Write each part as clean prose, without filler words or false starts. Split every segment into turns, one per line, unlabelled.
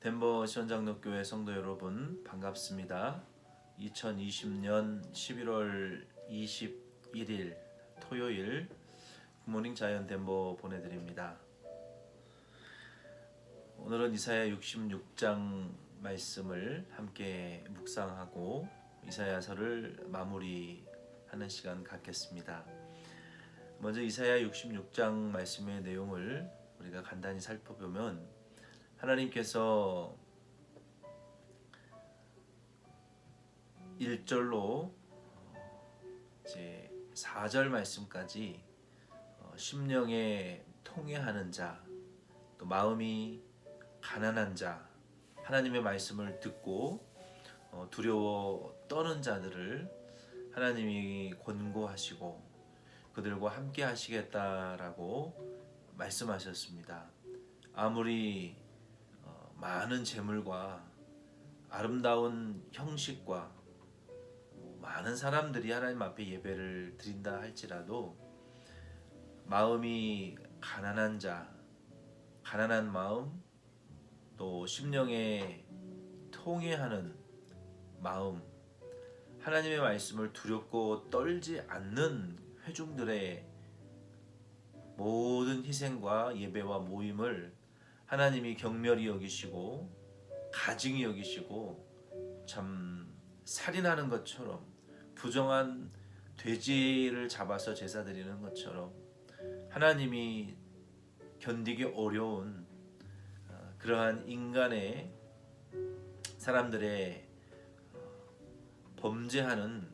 덴버 시원장로교회 성도 여러분 반갑습니다. 2020년 11월 21일 토요일 굿모닝 자연 덴버 보내드립니다. 오늘은 이사야 66장 말씀을 함께 묵상하고 이사야서를 마무리하는 시간 갖겠습니다. 먼저 이사야 66장 말씀의 내용을 우리가 간단히 살펴보면 하나님께서 1절로 이제 4절 말씀까지 심령에 통회하는 자, 또 마음이 가난한 자, 하나님의 말씀을 듣고 두려워 떠는 자들을 하나님이 권고하시고 그들과 함께 하시겠다라고 말씀하셨습니다. 아무리 많은 재물과 아름다운 형식과 많은 사람들이 하나님 앞에 예배를 드린다 할지라도 마음이 가난한 자, 가난한 마음, 또 심령에 통회하는 마음, 하나님의 말씀을 두렵고 떨지 않는 회중들의 모든 희생과 예배와 모임을 하나님이 경멸히 여기시고 가증히 여기시고 참 살인하는 것처럼 부정한 돼지를 잡아서 제사 드리는 것처럼 하나님이 견디기 어려운 그러한 인간의 사람들의 범죄하는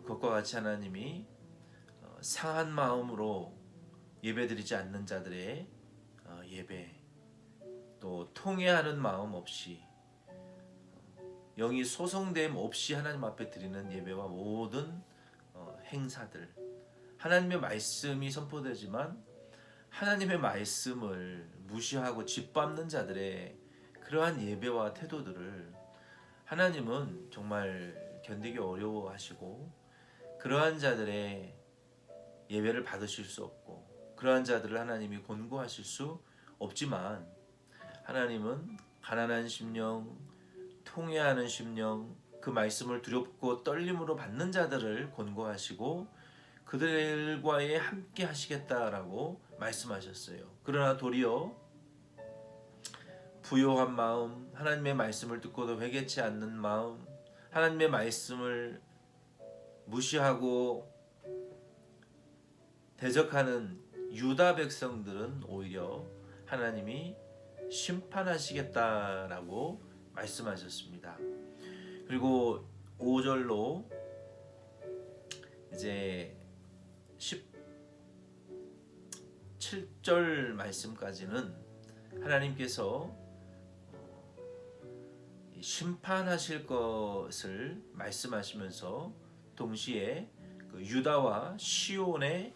것과 같이 하나님이 상한 마음으로 예배드리지 않는 자들의 예배, 또 통회하는 마음 없이 영이 소송됨 없이 하나님 앞에 드리는 예배와 모든 행사들, 하나님의 말씀이 선포되지만 하나님의 말씀을 무시하고 짓밟는 자들의 그러한 예배와 태도들을 하나님은 정말 견디기 어려워하시고 그러한 자들의 예배를 받으실 수 없고 그러한 자들을 하나님이 권고하실 수 없지만 하나님은 가난한 심령, 통회하는 심령, 그 말씀을 두렵고 떨림으로 받는 자들을 권고하시고 그들과의 함께 하시겠다라고 말씀하셨어요. 그러나 도리어 부요한 마음, 하나님의 말씀을 듣고도 회개치 않는 마음, 하나님의 말씀을 무시하고 대적하는 유다 백성들은 오히려 하나님이 심판하시겠다라고 말씀하셨습니다. 그리고 5절로 이제 17절 말씀까지는 하나님께서 심판하실 것을 말씀하시면서 동시에 그 유다와 시온의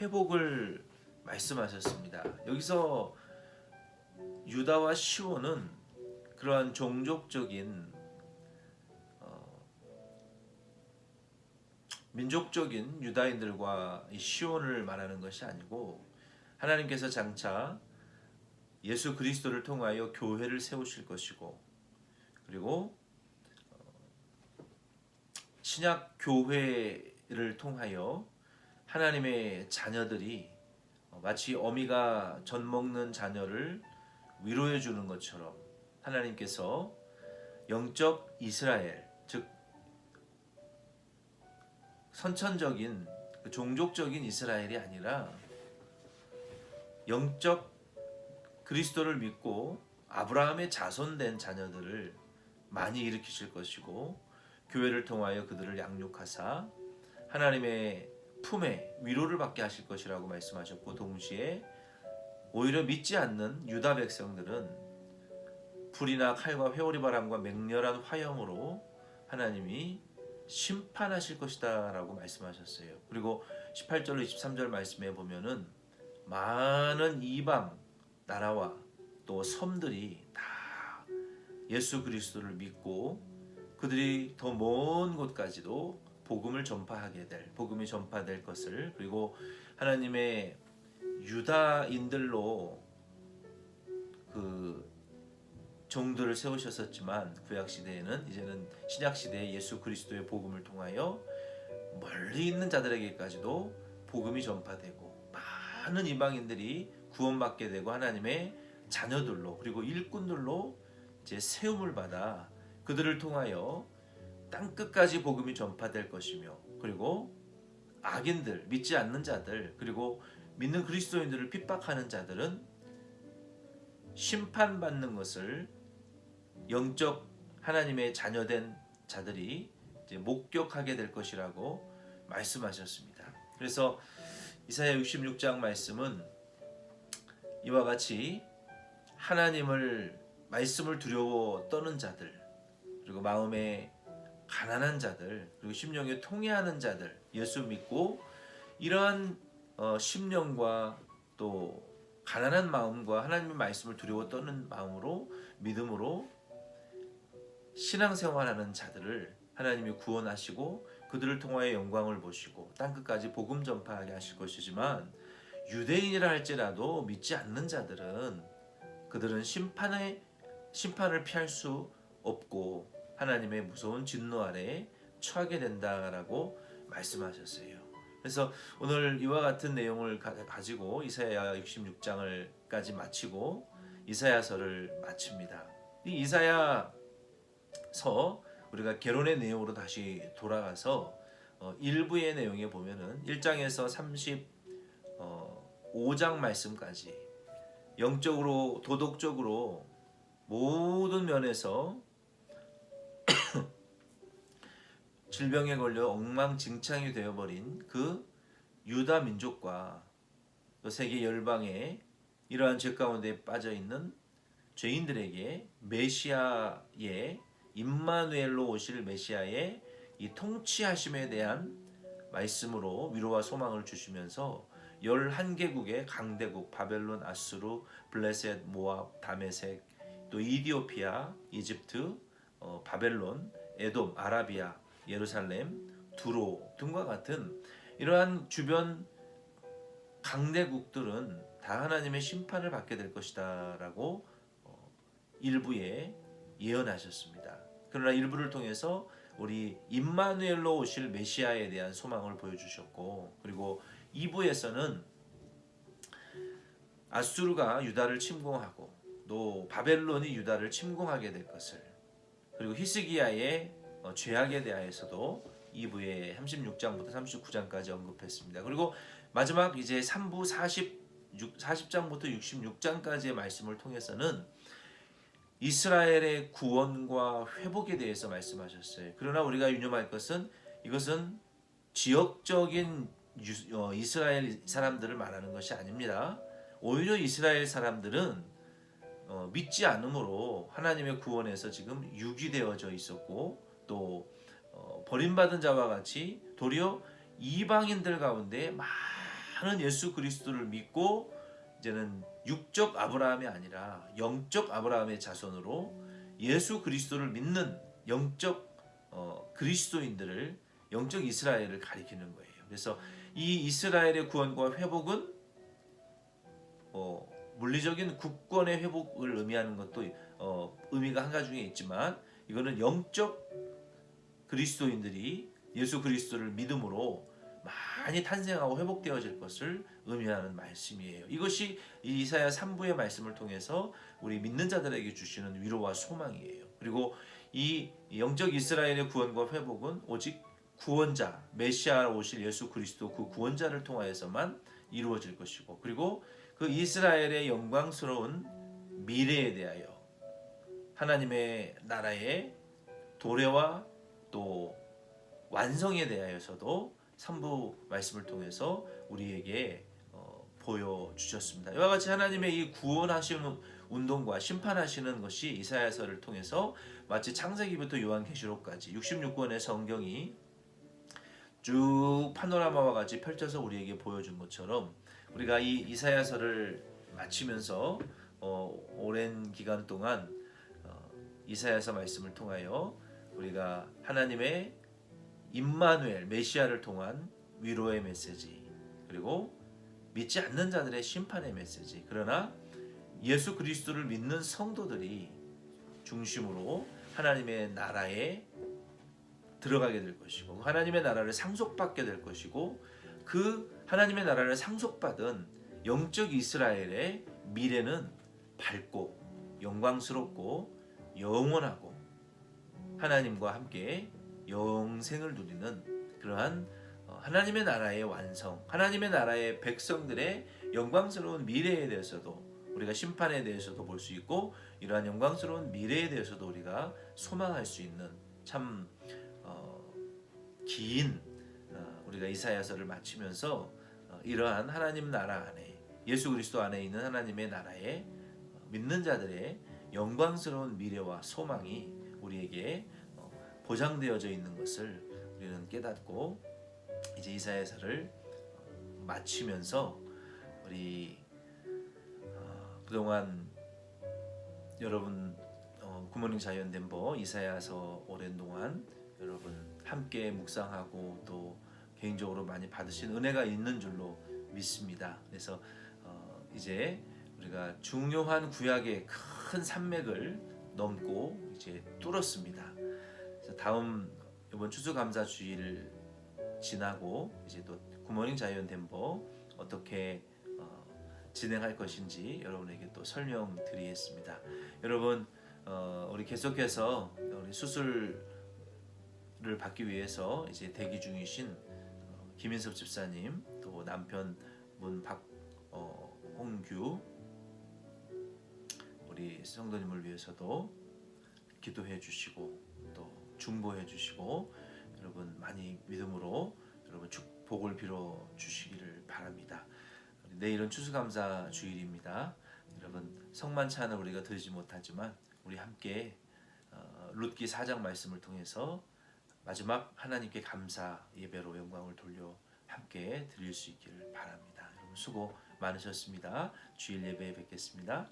회복을 말씀하셨습니다. 여기서 유다와 시온은 그러한 종족적인 민족적인 유다인들과 시온을 말하는 것이 아니고 하나님께서 장차 예수 그리스도를 통하여 교회를 세우실 것이고 그리고 신약 교회를 통하여 하나님의 자녀들이 마치 어미가 젖 먹는 자녀를 위로해 주는 것처럼 하나님께서 영적 이스라엘, 즉 선천적인 종족적인 이스라엘이 아니라 영적 그리스도를 믿고 아브라함의 자손된 자녀들을 많이 일으키실 것이고 교회를 통하여 그들을 양육하사 하나님의 품에 위로를 받게 하실 것이라고 말씀하셨고 동시에 오히려 믿지 않는 유다 백성들은 불이나 칼과 회오리 바람과 맹렬한 화염으로 하나님이 심판하실 것이다 라고 말씀하셨어요. 그리고 18절로 23절 말씀에 보면은 많은 이방 나라와 또 섬들이 다 예수 그리스도를 믿고 그들이 더 먼 곳까지도 복음을 전파하게 될, 복음이 전파될 것을, 그리고 하나님의 유다인들로 그 종들을 세우셨었지만 구약 시대에는 이제는 신약 시대에 예수 그리스도의 복음을 통하여 멀리 있는 자들에게까지도 복음이 전파되고 많은 이방인들이 구원받게 되고 하나님의 자녀들로 그리고 일꾼들로 이제 세움을 받아 그들을 통하여 땅 끝까지 복음이 전파될 것이며 그리고 악인들, 믿지 않는 자들 그리고 믿는 그리스도인들을 핍박하는 자들은 심판받는 것을 영적 하나님의 자녀된 자들이 이제 목격하게 될 것이라고 말씀하셨습니다. 그래서 이사야 66장 말씀은 이와 같이 하나님을 말씀을 두려워 떠는 자들 그리고 마음에 가난한 자들 그리고 심령에 통회하는 자들 예수 믿고 이러한 심령과 또 가난한 마음과 하나님의 말씀을 두려워 떠는 마음으로 믿음으로 신앙생활하는 자들을 하나님이 구원하시고 그들을 통하여 영광을 보시고 땅끝까지 복음 전파하게 하실 것이지만 유대인이라 할지라도 믿지 않는 자들은 그들은 심판을 피할 수 없고 하나님의 무서운 진노 아래에 처하게 된다라고 말씀하셨어요. 그래서 오늘 이와 같은 내용을 가지고 이사야 66장을까지 마치고 이사야서를 마칩니다. 이 이사야서 우리가 결론의 내용으로 다시 돌아가서 일부의 내용에 보면은 1장에서 35장 말씀까지 영적으로 도덕적으로 모든 면에서 질병에 걸려 엉망진창이 되어버린 그 유다 민족과 세계 열방의 이러한 죄 가운데 빠져있는 죄인들에게 메시아의 임마누엘로 오실 메시아의 이 통치하심에 대한 말씀으로 위로와 소망을 주시면서 11개국의 강대국 바벨론, 아수르, 블레셋, 모압, 다메섹, 또 이디오피아, 이집트, 바벨론, 에돔, 아라비아, 예루살렘, 두로 등과 같은 이러한 주변 강대국들은 다 하나님의 심판을 받게 될 것이다 라고 일부에 예언하셨습니다. 그러나 일부를 통해서 우리 임마누엘로 오실 메시아에 대한 소망을 보여주셨고 그리고 2부에서는 아수르가 유다를 침공하고 또 바벨론이 유다를 침공하게 될 것을 그리고 히스기야의 죄악에 대하여서도 2부의 36장부터 39장까지 언급했습니다. 그리고 마지막 이제 3부 40장부터 66장까지의 말씀을 통해서는 이스라엘의 구원과 회복에 대해서 말씀하셨어요. 그러나 우리가 유념할 것은 이것은 지역적인 이스라엘 사람들을 말하는 것이 아닙니다. 오히려 이스라엘 사람들은 믿지 않음으로 하나님의 구원에서 지금 유기되어져 있었고 또 버림받은 자와 같이 도리어 이방인들 가운데 많은 예수 그리스도를 믿고 이제는 육적 아브라함이 아니라 영적 아브라함의 자손으로 예수 그리스도를 믿는 영적 그리스도인들을 영적 이스라엘을 가리키는 거예요. 그래서 이 이스라엘의 구원과 회복은 물리적인 국권의 회복을 의미하는 것도 의미가 한 가지 중에 있지만 이거는 영적 그리스도인들이 예수 그리스도를 믿음으로 많이 탄생하고 회복되어질 것을 의미하는 말씀이에요. 이것이 이사야 3부의 말씀을 통해서 우리 믿는 자들에게 주시는 위로와 소망이에요. 그리고 이 영적 이스라엘의 구원과 회복은 오직 구원자, 메시아로 오실 예수 그리스도 그 구원자를 통하여서만 이루어질 것이고 그리고 그 이스라엘의 영광스러운 미래에 대하여 하나님의 나라의 도래와 또 완성에 대하여서도 3부 말씀을 통해서 우리에게 보여주셨습니다. 이와 같이 하나님의 이 구원하시는 운동과 심판하시는 것이 이사야서를 통해서 마치 창세기부터 요한계시록까지 66권의 성경이 쭉 파노라마와 같이 펼쳐서 우리에게 보여준 것처럼 우리가 이 이사야서를 마치면서 오랜 기간 동안 이사야서 말씀을 통하여 우리가 하나님의 임마누엘 메시아를 통한 위로의 메시지 그리고 믿지 않는 자들의 심판의 메시지 그러나 예수 그리스도를 믿는 성도들이 중심으로 하나님의 나라에 들어가게 될 것이고 하나님의 나라를 상속받게 될 것이고 그 하나님의 나라를 상속받은 영적 이스라엘의 미래는 밝고 영광스럽고 영원하고 하나님과 함께 영생을 누리는 그러한 하나님의 나라의 완성, 하나님의 나라의 백성들의 영광스러운 미래에 대해서도 우리가 심판에 대해서도 볼 수 있고 이러한 영광스러운 미래에 대해서도 우리가 소망할 수 있는 참 긴 우리가 이사야서를 마치면서 이러한 하나님 나라 안에 예수 그리스도 안에 있는 하나님의 나라에 믿는 자들의 영광스러운 미래와 소망이 우리에게 보장되어져 있는 것을 우리는 깨닫고 이제 이사야서를 마치면서 우리 그동안 여러분 굿모닝 자이언 덴버 이사야서 오랜 동안 여러분 함께 묵상하고 또 개인적으로 많이 받으신 은혜가 있는 줄로 믿습니다. 그래서 이제 우리가 중요한 구약의 큰 산맥을 넘고 이제 뚫었습니다. 그래서 다음 이번 추수감사주일 지나고 이제 또 굿모닝 자이언 덴버 어떻게 진행할 것인지 여러분에게 또 설명드리겠습니다. 여러분 우리 계속해서 우리 수술을 받기 위해서 이제 대기 중이신 김인섭 집사님 또 남편분 홍규 우리 성도님을 위해서도 기도해 주시고 또 중보해 주시고 여러분 많이 믿음으로 여러분 축복을 빌어 주시기를 바랍니다. 내일은 추수감사 주일입니다. 여러분 성만찬을 우리가 드리지 못하지만 우리 함께 룻기 4장 말씀을 통해서 마지막 하나님께 감사 예배로 영광을 돌려 함께 드릴 수 있기를 바랍니다. 여러분 수고 많으셨습니다. 주일 예배에 뵙겠습니다.